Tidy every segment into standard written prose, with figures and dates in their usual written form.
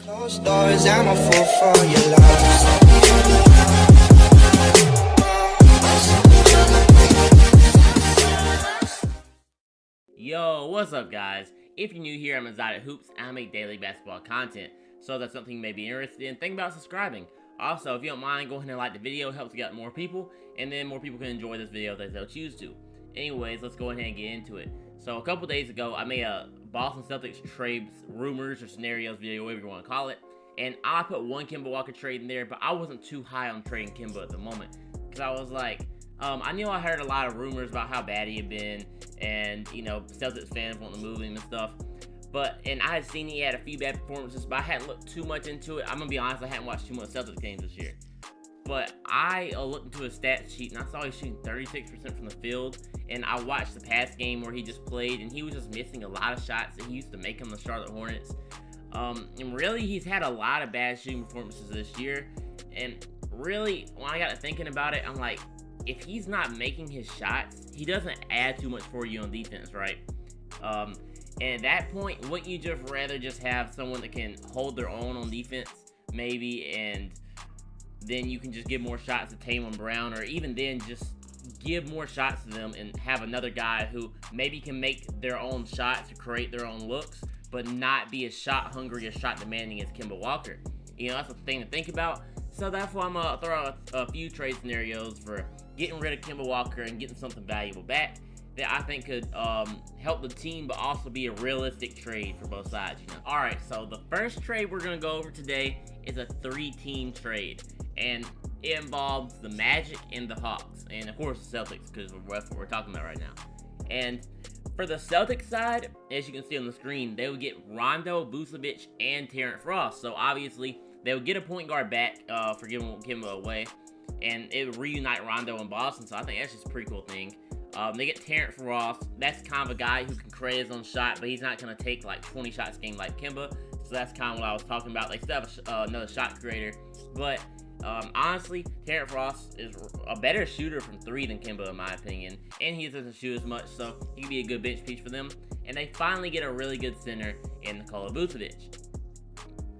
Closed doors, I'm a fool for your love. Yo, what's up guys? If you're new here, I'm Exotic Hoops and I make daily basketball content. So if that's something you may be interested in, think about subscribing. Also, if you don't mind, go ahead and like the video, it helps get more people, and then more people can enjoy this video that they'll choose to. Anyways, let's go ahead and get into it. So a couple days ago, I made a Boston Celtics trades, rumors, or scenarios video, whatever you want to call it. And I put one Kemba Walker trade in there, but I wasn't too high on trading Kemba at the moment. Because I was like, I knew I heard a lot of rumors about how bad he had been, and, you know, Celtics fans wanting to move him and stuff. And I had seen he had a few bad performances, but I hadn't looked too much into it. I'm going to be honest, I hadn't watched too much Celtics games this year. But I looked into his stat sheet, and I saw he's shooting 36% from the field. And I watched the past game where he just played, and he was just missing a lot of shots that he used to make him the Charlotte Hornets. And really, he's had a lot of bad shooting performances this year. And really, when I got to thinking about it, I'm like, if he's not making his shots, he doesn't add too much for you on defense, right? And at that point, wouldn't you just rather just have someone that can hold their own on defense, maybe, and then you can just give more shots to Tatum and Brown, or even then just give more shots to them and have another guy who maybe can make their own shots to create their own looks, but not be as shot hungry or shot demanding as Kemba Walker. You know, that's a thing to think about. So that's why I'm gonna throw out a few trade scenarios for getting rid of Kemba Walker and getting something valuable back that I think could help the team, but also be a realistic trade for both sides, you know. All right, so the first trade we're gonna go over today is a 3-team trade, and it involves the Magic and the Hawks, and of course the Celtics, because that's what we're talking about right now. And for the Celtics side, as you can see on the screen, they would get Rondo, Vucevic, and Terrence Ross. So obviously, they would get a point guard back for giving Kemba away, and it would reunite Rondo and Boston. So I think that's just a pretty cool thing. They get Terrence Ross. That's kind of a guy who can create his own shot, but he's not going to take like 20 shots a game like Kemba. So that's kind of what I was talking about. They still have another shot creator, but honestly, Terrence Ross is a better shooter from 3 than Kemba, in my opinion, and he doesn't shoot as much, so he could be a good bench piece for them. And they finally get a really good center in Nikola Vucevic.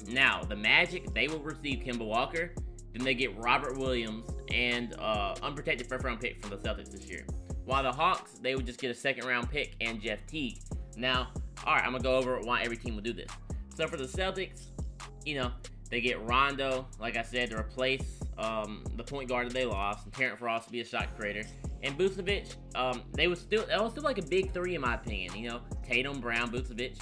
Now, the Magic, they will receive Kemba Walker. Then they get Robert Williams and unprotected first-round pick from the Celtics this year. While the Hawks, they would just get a second-round pick and Jeff Teague. Now, all right, I'm going to go over why every team would do this. So for the Celtics, you know, they get Rondo, like I said, to replace the point guard that they lost, and Terrence Ross to be a shot creator. And Vucevic, that was still like a big 3 in my opinion. You know, Tatum, Brown, Vucevic.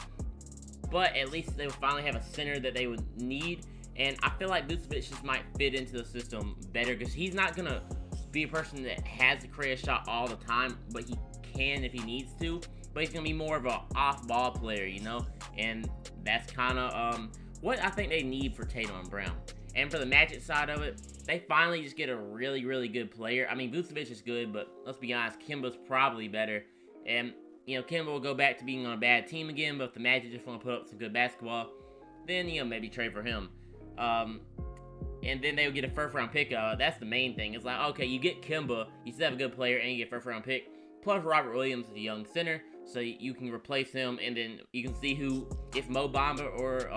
But at least they would finally have a center that they would need. And I feel like Vucevic just might fit into the system better, because he's not going to be a person that has to create a shot all the time, but he can if he needs to. But he's going to be more of an off-ball player, you know? And that's kind of what I think they need for Tatum and Brown. And for the Magic side of it, they finally just get a really, really good player. I mean, Vucevic is good, but let's be honest, Kemba's probably better. And, you know, Kemba will go back to being on a bad team again, but if the Magic just want to put up some good basketball, then, you know, maybe trade for him. And then they would get a first-round pick. That's the main thing. It's like, okay, you get Kemba, you still have a good player, and you get a first-round pick. Plus, Robert Williams is a young center, so you can replace him, and then you can see who, if Mo Bamba or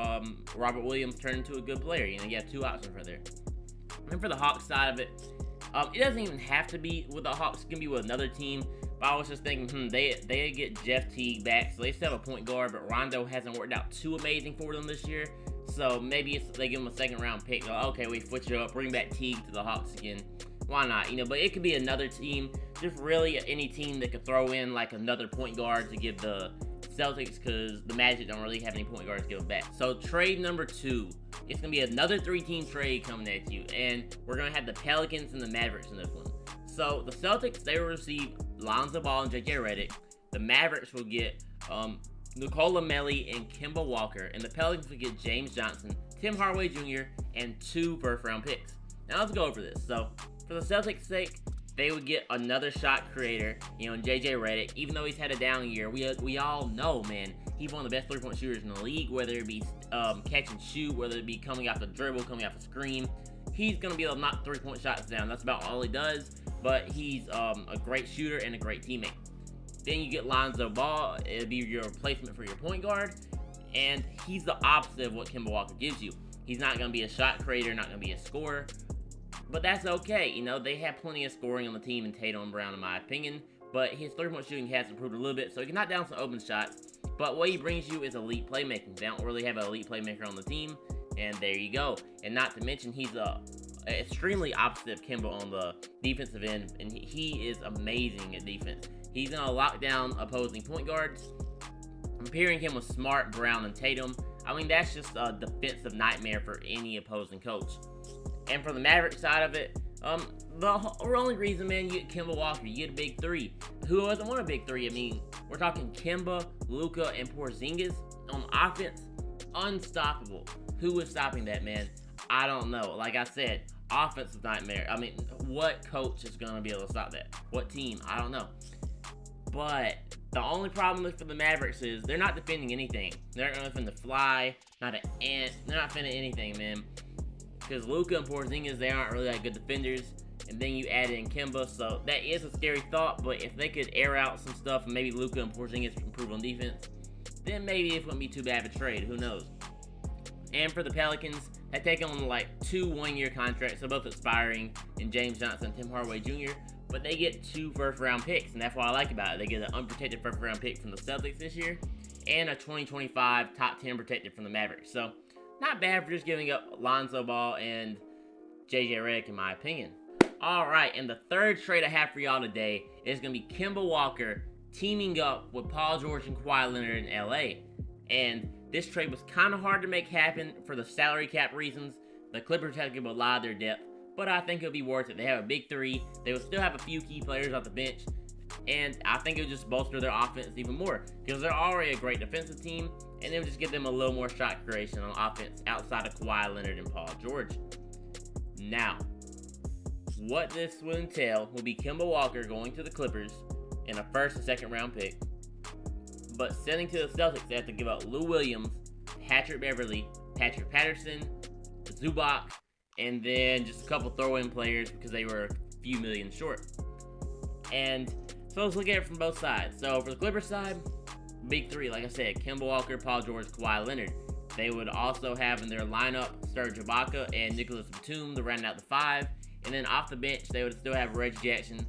Robert Williams turn into a good player. You know, you have 2 options right there. And for the Hawks side of it, it doesn't even have to be with the Hawks. It can be with another team. But I was just thinking, they get Jeff Teague back, so they still have a point guard, but Rondo hasn't worked out too amazing for them this year. So maybe they give him a second-round pick. Like, okay, we switch it up, bring back Teague to the Hawks again. Why not? You know, but it could be another team, just really any team that could throw in like another point guard to give the Celtics, because the Magic don't really have any point guards to give back. So trade number 2, it's gonna be another 3-team trade coming at you, and we're gonna have the Pelicans and the Mavericks in this one. So the Celtics, they will receive Lonzo Ball and JJ Redick. The Mavericks will get Nicola Melli and Kemba Walker, and the Pelicans will get James Johnson, Tim Hardaway Jr., and 2 first-round picks. Now let's go over this. So for the Celtics' sake, they would get another shot creator, you know, in JJ Redick. Even though he's had a down year, we all know, man, he's one of the best 3-point shooters in the league, whether it be catch and shoot, whether it be coming off the dribble, coming off the screen. He's going to be able to knock 3-point shots down. That's about all he does, but he's a great shooter and a great teammate. Then you get Lonzo Ball. It'll be your replacement for your point guard. And he's the opposite of what Kemba Walker gives you. He's not going to be a shot creator, not going to be a scorer. But that's okay. You know, they have plenty of scoring on the team in Tatum and Brown, in my opinion. But his three-point shooting has improved a little bit, so he can knock down some open shots. But what he brings you is elite playmaking. They don't really have an elite playmaker on the team, and there you go. And not to mention, he's extremely opposite of Kemba on the defensive end, and he is amazing at defense. He's going to lock down opposing point guards. Comparing him with Smart, Brown, and Tatum, I mean, that's just a defensive nightmare for any opposing coach. And for the Maverick side of it, the only reason, man, you get Kemba Walker, you get a big three. Who doesn't want a big three? I mean, we're talking Kemba, Luka, and Porzingis on offense. Unstoppable. Who is stopping that, man? I don't know. Like I said, offensive nightmare. I mean, what coach is going to be able to stop that? What team? I don't know. But the only problem for the Mavericks is they're not defending anything. They're not going to defend the fly, not an ant. They're not defending anything, man. Because Luka and Porzingis, they aren't really that good defenders. And then you add in Kemba, so that is a scary thought. But if they could air out some stuff and maybe Luka and Porzingis improve on defense, then maybe it wouldn't be too bad of a trade. Who knows? And for the Pelicans, they take on like 2 one-year contracts, so both expiring in James Johnson and Tim Hardaway Jr., but they get 2 first-round picks, and that's what I like about it. They get an unprotected first-round pick from the Celtics this year, and a 2025 top 10 protected from the Mavericks. So, not bad for just giving up Lonzo Ball and JJ Redick, in my opinion. Alright, and the third trade I have for y'all today is going to be Kemba Walker teaming up with Paul George and Kawhi Leonard in LA. And this trade was kind of hard to make happen for the salary cap reasons. The Clippers had to give a lot of their depth, but I think it'll be worth it. They have a big three. They will still have a few key players off the bench, and I think it'll just bolster their offense even more because they're already a great defensive team, and it'll just give them a little more shot creation on offense outside of Kawhi Leonard and Paul George. Now, what this will entail will be Kemba Walker going to the Clippers in a first and second round pick, but sending to the Celtics, they have to give up Lou Williams, Patrick Beverley, Patrick Patterson, Zubac, and then just a couple throw-in players because they were a few million short. And so let's look at it from both sides. So for the Clippers side, big three, like I said, Kemba Walker, Paul George, Kawhi Leonard. They would also have in their lineup Serge Ibaka and Nicholas Batum to round out the 5. And then off the bench, they would still have Reggie Jackson,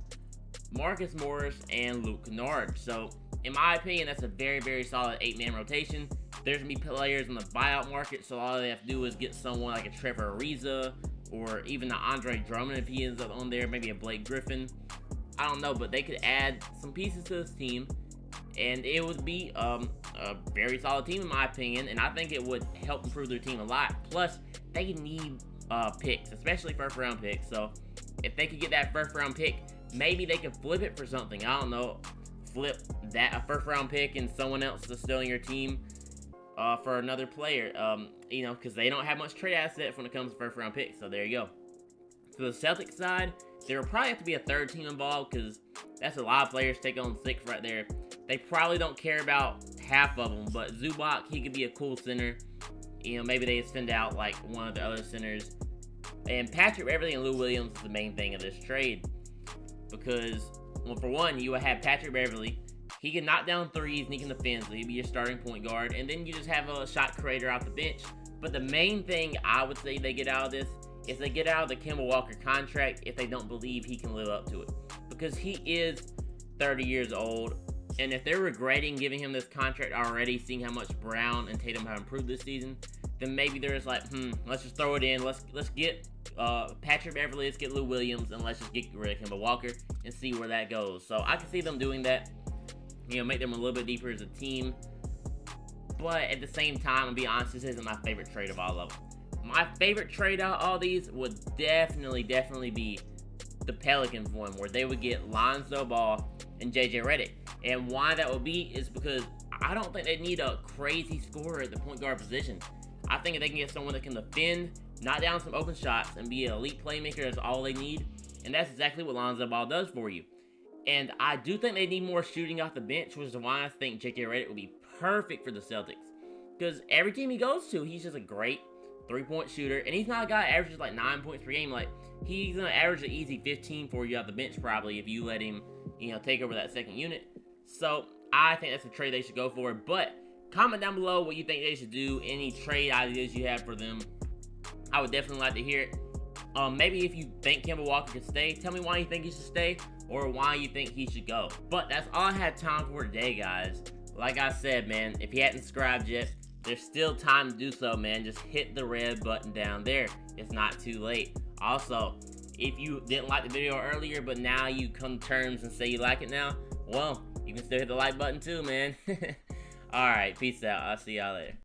Marcus Morris, and Luke Kennard. So in my opinion, that's a very, very solid 8-man rotation. There's going to be players in the buyout market, so all they have to do is get someone like a Trevor Ariza or even an Andre Drummond if he ends up on there, maybe a Blake Griffin. I don't know, but they could add some pieces to this team, and it would be a very solid team in my opinion, and I think it would help improve their team a lot. Plus, they need picks, especially first-round picks, so if they could get that first-round pick, maybe they could flip it for something. I don't know, flip that a first-round pick and someone else to still on your team for another player, you know, because they don't have much trade assets when it comes to first-round picks, so there you go. For the Celtics side, there will probably have to be a third team involved because that's a lot of players take on 6 right there. They probably don't care about half of them, but Zubac, he could be a cool center. You know, maybe they send out like one of the other centers. And Patrick Beverley and Lou Williams is the main thing of this trade because, well, for one, you would have Patrick Beverley. He can knock down threes and he can defend, so he'd be your starting point guard. And then you just have a shot creator off the bench. But the main thing I would say they get out of this is they get out of the Kemba Walker contract if they don't believe he can live up to it. Because he is 30 years old. And if they're regretting giving him this contract already, seeing how much Brown and Tatum have improved this season, then maybe they're just like, let's just throw it in. Let's get Patrick Beverley, let's get Lou Williams, and let's just get rid of Kemba Walker and see where that goes. So I can see them doing that. You know, make them a little bit deeper as a team. But at the same time, I'll be honest, this isn't my favorite trade of all of them. My favorite trade out of all these would definitely be the Pelicans one, where they would get Lonzo Ball and JJ Redick. And why that would be is because I don't think they need a crazy scorer at the point guard position. I think if they can get someone that can defend, knock down some open shots, and be an elite playmaker, that's all they need. And that's exactly what Lonzo Ball does for you. And I do think they need more shooting off the bench, which is why I think JJ Redick would be perfect for the Celtics. Because every team he goes to, he's just a great three-point shooter. And he's not a guy that averages like 9 points per game. Like, he's going to average an easy 15 for you off the bench probably if you let him, you know, take over that second unit. So I think that's a trade they should go for. But Comment down below what you think they should do, any trade ideas you have for them. I would definitely like to hear it. Maybe if you think Kemba Walker should stay, tell me why you think he should stay or why you think he should go. But that's all I had time for today, guys. Like I said, man, if you hadn't subscribed yet, there's still time to do so, man. Just hit the red button down there. It's not too late. Also, if you didn't like the video earlier, but now you come to terms and say you like it now, well, you can still hit the like button too, man. Alright, peace out. I'll see y'all later.